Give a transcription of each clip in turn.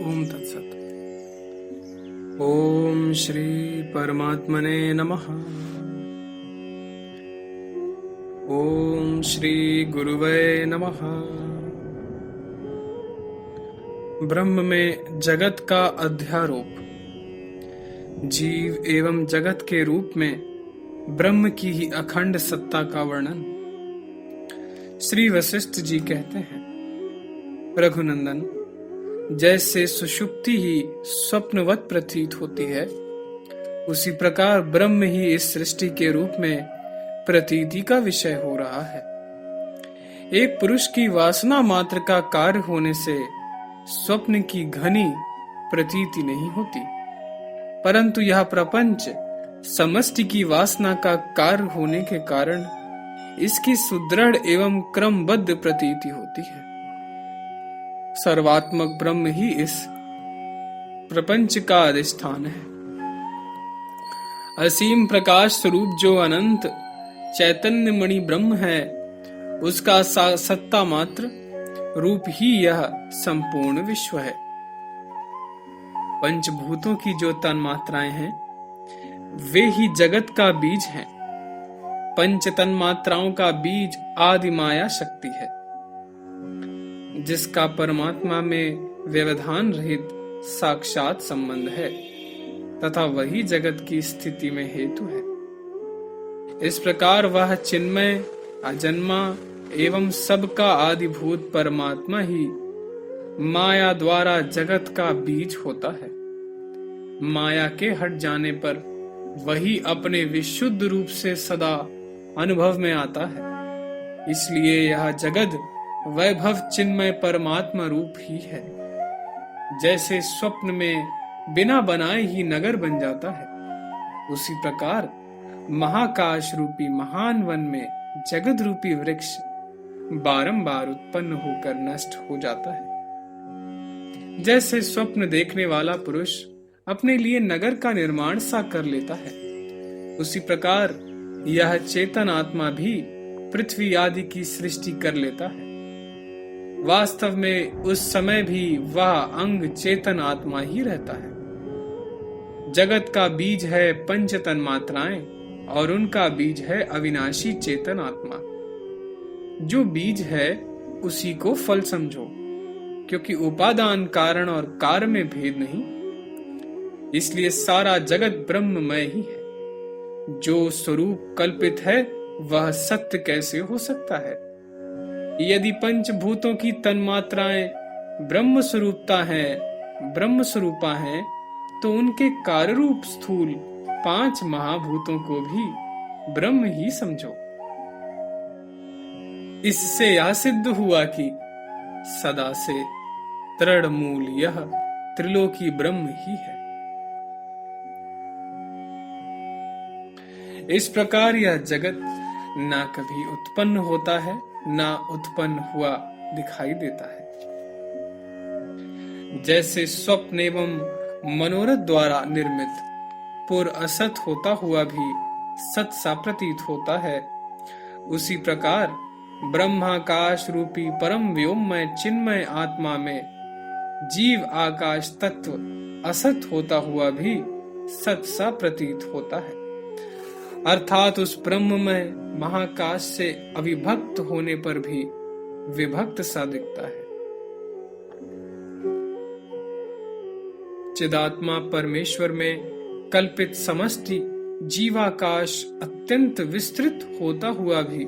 ओम तत्सत। ओम श्री परमात्मने नमः। ओम श्री गुरुवे नमः। ब्रह्म में जगत का अध्यारोप। जीव एवं जगत के रूप में ब्रह्म की ही अखंड सत्ता का वर्णन। श्री वशिष्ठ जी कहते हैं, रघुनंदन, जैसे सुषुप्ति ही स्वप्नवत प्रतीत होती है, उसी प्रकार ब्रह्म ही इस सृष्टि के रूप में प्रतीति का विषय हो रहा है। एक पुरुष की वासना मात्र का कार्य होने से स्वप्न की घनी प्रतीति नहीं होती, परंतु यह प्रपंच समष्टि की वासना का कार्य होने के कारण इसकी सुदृढ़ एवं क्रमबद्ध प्रतीति होती है। सर्वात्मक ब्रह्म ही इस प्रपंच का अधिष्ठान है। असीम प्रकाश स्वरूप जो अनंत चैतन्य मणि ब्रह्म है, उसका सत्ता मात्र रूप ही यह संपूर्ण विश्व है। पंचभूतों की जो तन्मात्राएं हैं, वे ही जगत का बीज हैं। पंच तन्मात्राओं का बीज आदि माया शक्ति है, जिसका परमात्मा में व्यवधान रहित साक्षात संबंध है तथा वही जगत की स्थिति में हेतु है। इस प्रकार वह चिन्मय, अजन्मा एवं सबका आदिभूत परमात्मा ही माया द्वारा जगत का बीज होता है। माया के हट जाने पर वही अपने विशुद्ध रूप से सदा अनुभव में आता है। इसलिए यह जगत वैभव चिन्मय परमात्मा रूप ही है। जैसे स्वप्न में बिना बनाए ही नगर बन जाता है, उसी प्रकार महाकाश रूपी महान वन में जगत रूपी वृक्ष बारंबार उत्पन्न होकर नष्ट हो जाता है। जैसे स्वप्न देखने वाला पुरुष अपने लिए नगर का निर्माण सा कर लेता है, उसी प्रकार यह चेतन आत्मा भी पृथ्वी आदि की सृष्टि कर लेता है। वास्तव में उस समय भी वह अंग चेतन आत्मा ही रहता है। जगत का बीज है पंच तन्मात्राएं और उनका बीज है अविनाशी चेतन आत्मा। जो बीज है उसी को फल समझो, क्योंकि उपादान कारण और कार्य में भेद नहीं, इसलिए सारा जगत ब्रह्ममय ही है। जो स्वरूप कल्पित है वह सत्य कैसे हो सकता है? यदि पंचभूतों की तन्मात्राएं ब्रह्म स्वरूपा हैं, तो उनके कार्य रूप स्थूल 5 महाभूतों को भी ब्रह्म ही समझो। इससे यह सिद्ध हुआ कि सदा से दृढ़ मूल यह त्रिलोकी ब्रह्म ही है। इस प्रकार यह जगत ना कभी उत्पन्न होता है, ना उत्पन्न हुआ दिखाई देता है। जैसे स्वप्न एवं मनोरथ द्वारा निर्मित पुर असत होता हुआ भी सत सा प्रतीत होता है, उसी प्रकार ब्रह्माकाश रूपी परम व्योममय चिन्मय आत्मा में जीव आकाश तत्व असत होता हुआ भी सत सा प्रतीत होता है। अर्थात उस ब्रह्ममय महाकाश से अविभक्त होने पर भी विभक्त सा दिखता है। चिदात्मा परमेश्वर में कल्पित समष्टि जीवाकाश अत्यंत विस्तृत होता हुआ भी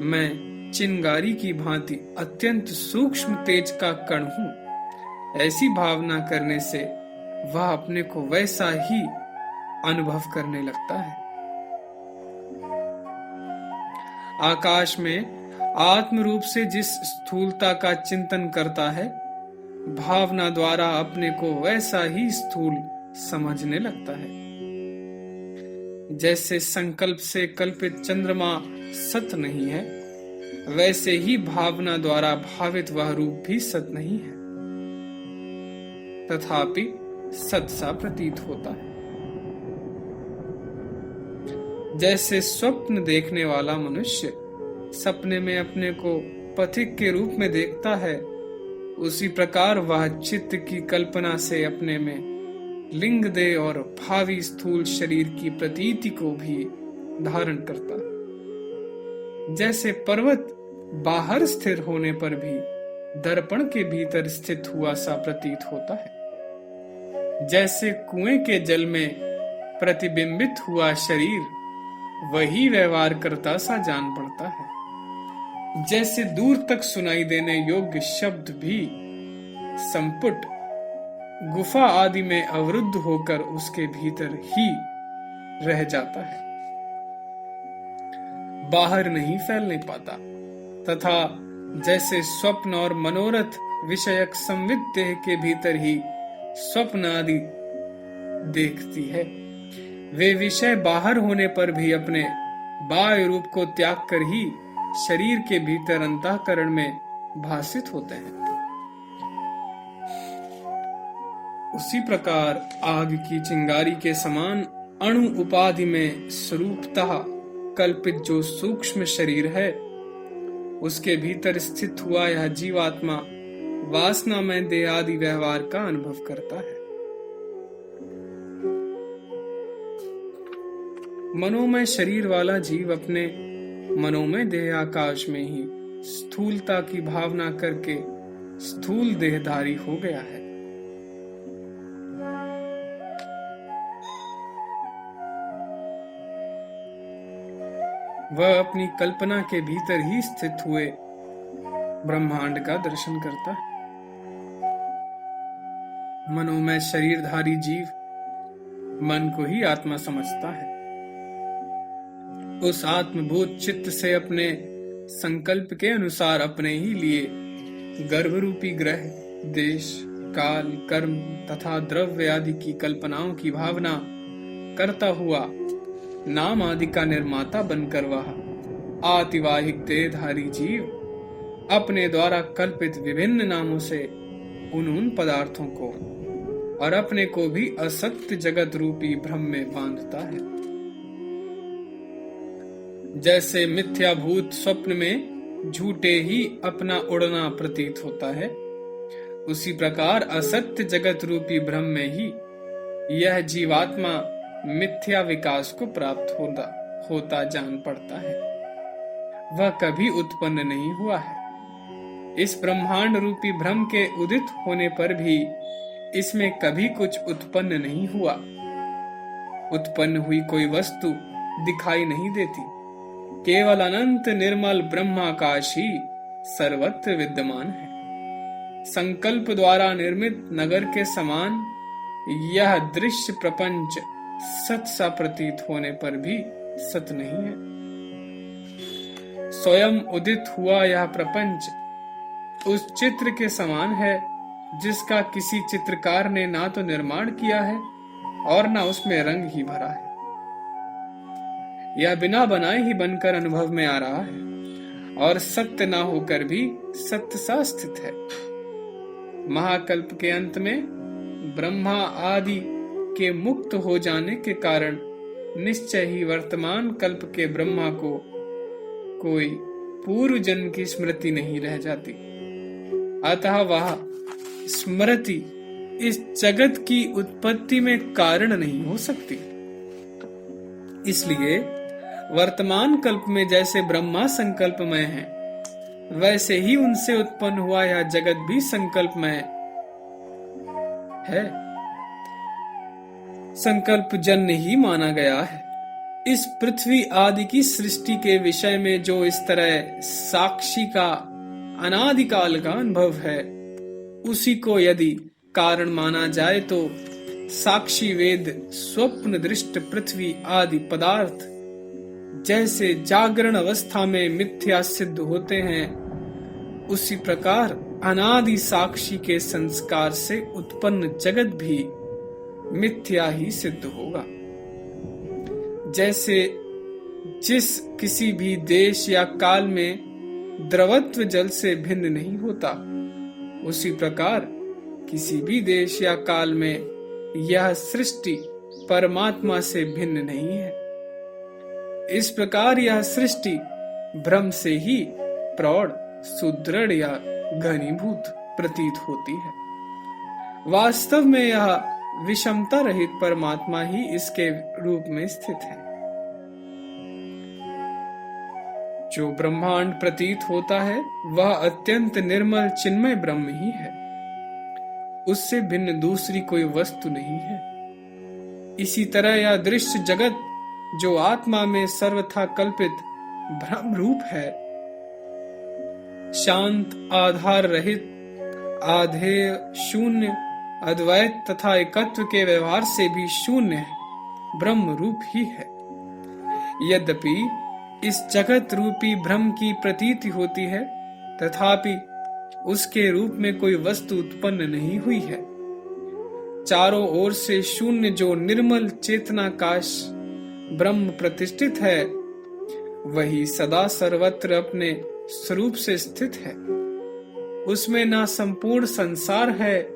मैं चिंगारी की भांति अत्यंत सूक्ष्म तेज का कण हूं, ऐसी भावना करने से वह अपने को वैसा ही अनुभव करने लगता है। आकाश में आत्म रूप से जिस स्थूलता का चिंतन करता है, भावना द्वारा अपने को वैसा ही स्थूल समझने लगता है। जैसे संकल्प से कल्पित चंद्रमा सत नहीं है, वैसे ही भावना द्वारा भावित वह रूप भी सत नहीं है, तथापि सत सा प्रतीत होता है। जैसे स्वप्न देखने वाला मनुष्य सपने में अपने को पथिक के रूप में देखता है, उसी प्रकार वह चित्त की कल्पना से अपने में लिंग दे और भावी स्थूल शरीर की प्रतीति को भी धारण करता है। जैसे पर्वत बाहर स्थिर होने पर भी दर्पण के भीतर स्थित हुआ सा प्रतीत होता है, जैसे कुएं के जल में प्रतिबिंबित हुआ शरीर वही व्यवहार करता सा जान पड़ता है, जैसे दूर तक सुनाई देने योग्य शब्द भी संपुट गुफा आदि में अवरुद्ध होकर उसके भीतर ही रह जाता है, बाहर नहीं फैलने पाता। तथा जैसे स्वप्न और मनोरथ विषयक संविद देह के भीतर ही स्वप्न आदि देखती है, वे विषय बाहर होने पर भी अपने बाह्य रूप को त्याग कर ही शरीर के भीतर अंतःकरण में भासित होते हैं। उसी प्रकार आग की चिंगारी के समान अणु उपाधि में स्वरूपतः कल्पित जो सूक्ष्म शरीर है, उसके भीतर स्थित हुआ यह जीवात्मा वासना में देह आदि व्यवहार का अनुभव करता है। मनोमय शरीर वाला जीव अपने मनोमय देह आकाश में ही स्थूलता की भावना करके स्थूल देहधारी हो गया है। वह अपनी कल्पना के भीतर ही स्थित हुए ब्रह्मांड का दर्शन करता है। मनोमय शरीरधारी जीव मन को ही आत्मा समझता है। उस आत्मभूत चित्त से अपने संकल्प के अनुसार अपने ही लिए गर्भरूपी ग्रह, देश, काल, कर्म तथा द्रव्य आदि की कल्पनाओं की भावना करता हुआ नाम आदि का निर्माता बनकर वह आतिवाहिक देहधारी जीव अपने द्वारा कल्पित विभिन्न नामों से उन पदार्थों को और अपने को भी असत्य जगत रूपी भ्रम में बांधता है। जैसे मिथ्याभूत स्वप्न में झूठे ही अपना उड़ना प्रतीत होता है, उसी प्रकार असत्य जगत रूपी भ्रम में ही यह जीवात्मा मिथ्या विकास को प्राप्त होता जान पड़ता है। वह कभी उत्पन्न नहीं हुआ है। इस ब्रह्मांड रूपी भ्रम के उदित होने पर भी इसमें कभी कुछ उत्पन्न नहीं हुआ। उत्पन्न हुई कोई वस्तु दिखाई नहीं देती, केवल अनंत निर्मल ब्रह्माकाश ही सर्वत्र विद्यमान है। संकल्प द्वारा निर्मित नगर के समान यह दृश्य प्रपंच सत सा प्रतीत होने पर भी सत नहीं है। स्वयं उदित हुआ यह प्रपंच उस चित्र के समान है जिसका किसी चित्रकार ने ना तो निर्माण किया है और ना उसमें रंग ही भरा है। यह बिना बनाए ही बनकर अनुभव में आ रहा है और सत्य ना होकर भी सत्य सा स्थित है। महाकल्प के अंत में ब्रह्मा आदि के मुक्त हो जाने के कारण निश्चय ही वर्तमान कल्प के ब्रह्मा को कोई पूर्व जन्म की स्मृति नहीं रह जाती। अतः वह स्मृति इस जगत की उत्पत्ति में कारण नहीं हो सकती। इसलिए वर्तमान कल्प में जैसे ब्रह्मा संकल्पमय है, वैसे ही उनसे उत्पन्न हुआ यह जगत भी संकल्पमय है, संकल्प जन्य ही माना गया है। इस पृथ्वी आदि की सृष्टि के विषय में जो इस तरह साक्षी का अनादिकाल का अनुभव है, उसी को यदि कारण माना जाए तो साक्षी वेद स्वप्न दृष्ट पृथ्वी आदि पदार्थ जैसे जागरण अवस्था में मिथ्या सिद्ध होते हैं, उसी प्रकार अनादि साक्षी के संस्कार से उत्पन्न जगत भी मिथ्या ही सिद्ध होगा। जैसे जिस किसी भी देश या काल में द्रवत्व जल से भिन्न नहीं होता, उसी प्रकार किसी भी देश या काल में यह सृष्टि परमात्मा से भिन्न नहीं है। इस प्रकार यह सृष्टि भ्रम से ही प्रौढ़, सुदृढ़ या घनीभूत प्रतीत होती है। वास्तव में यह विषमता रहित परमात्मा ही इसके रूप में स्थित है। जो ब्रह्मांड प्रतीत होता है वह अत्यंत निर्मल चिन्मय ब्रह्म ही है, उससे भिन्न दूसरी कोई वस्तु नहीं है। इसी तरह यह दृश्य जगत जो आत्मा में सर्वथा कल्पित भ्रम रूप है, शांत, आधार रहित, आधेय, शून्य, अद्वैत तथा एकत्व के व्यवहार से भी शून्य ब्रह्म रूप ही है। यद्यपि इस जगत रूपी भ्रम की प्रतीति होती है, तथापि उसके रूप में कोई वस्तु उत्पन्न नहीं हुई है। चारों ओर से शून्य जो निर्मल चेतनाकाश ब्रह्म प्रतिष्ठित है, वही सदा सर्वत्र अपने स्वरूप से स्थित है। उसमें ना संपूर्ण संसार है,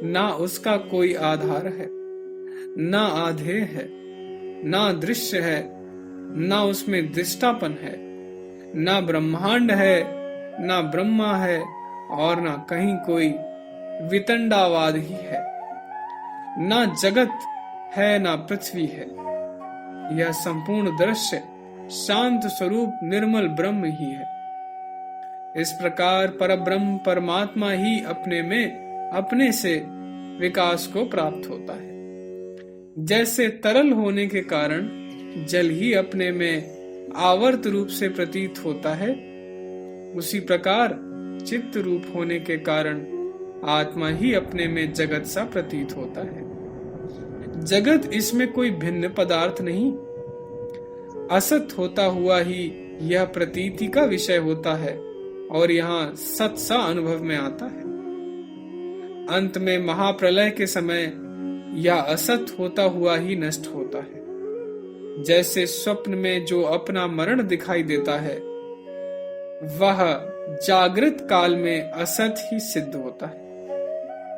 ना उसका कोई आधार है, ना आधेय है, ना दृश्य है, ना उसमें दृष्टापन है, ना ब्रह्मांड है, ना ब्रह्मा है, और ना कहीं कोई वितंडावाद ही है। ना जगत है, ना पृथ्वी है। यह संपूर्ण दृश्य शांत स्वरूप निर्मल ब्रह्म ही है। इस प्रकार परब्रह्म परमात्मा ही अपने में अपने से विकास को प्राप्त होता है। जैसे तरल होने के कारण जल ही अपने में आवर्त रूप से प्रतीत होता है, उसी प्रकार चित्त रूप होने के कारण आत्मा ही अपने में जगत सा प्रतीत होता है। जगत इसमें कोई भिन्न पदार्थ नहीं, असत होता हुआ ही यह प्रतीति का विषय होता है और यहाँ सत सा अनुभव में आता है। अंत में महाप्रलय के समय यह असत होता हुआ ही नष्ट होता है। जैसे स्वप्न में जो अपना मरण दिखाई देता है, वह जागृत काल में असत ही सिद्ध होता है।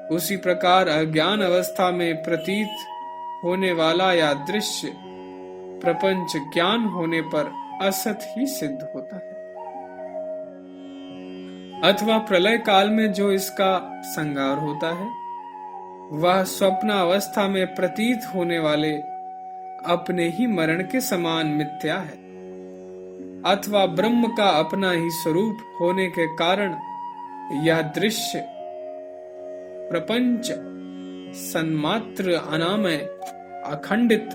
उसी प्रकार अज्ञान अवस्था में प्रतीत होने वाला या दृश्य प्रपंच ज्ञान होने पर असत ही सिद्ध होता है। अथवा प्रलय काल में जो इसका संगार होता है, वह स्वप्न अवस्था में प्रतीत होने वाले अपने ही मरण के समान मिथ्या है। अथवा ब्रह्म का अपना ही स्वरूप होने के कारण यह दृश्य प्रपंच सन्मात्र अनामय अखंडित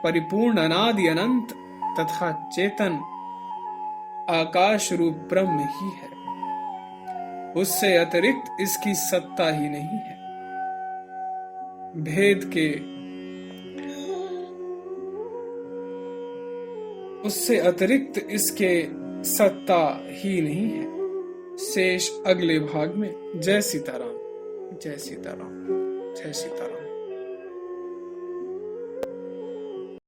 परिपूर्ण अनादि अनंत तथा चेतन आकाश रूप ब्रह्म ही है। उससे अतिरिक्त इसकी सत्ता ही नहीं है। भेद के उससे अतिरिक्त इसके सत्ता ही नहीं है। शेष अगले भाग में। जय सीताराम, जय सीताराम, जय सीताराम।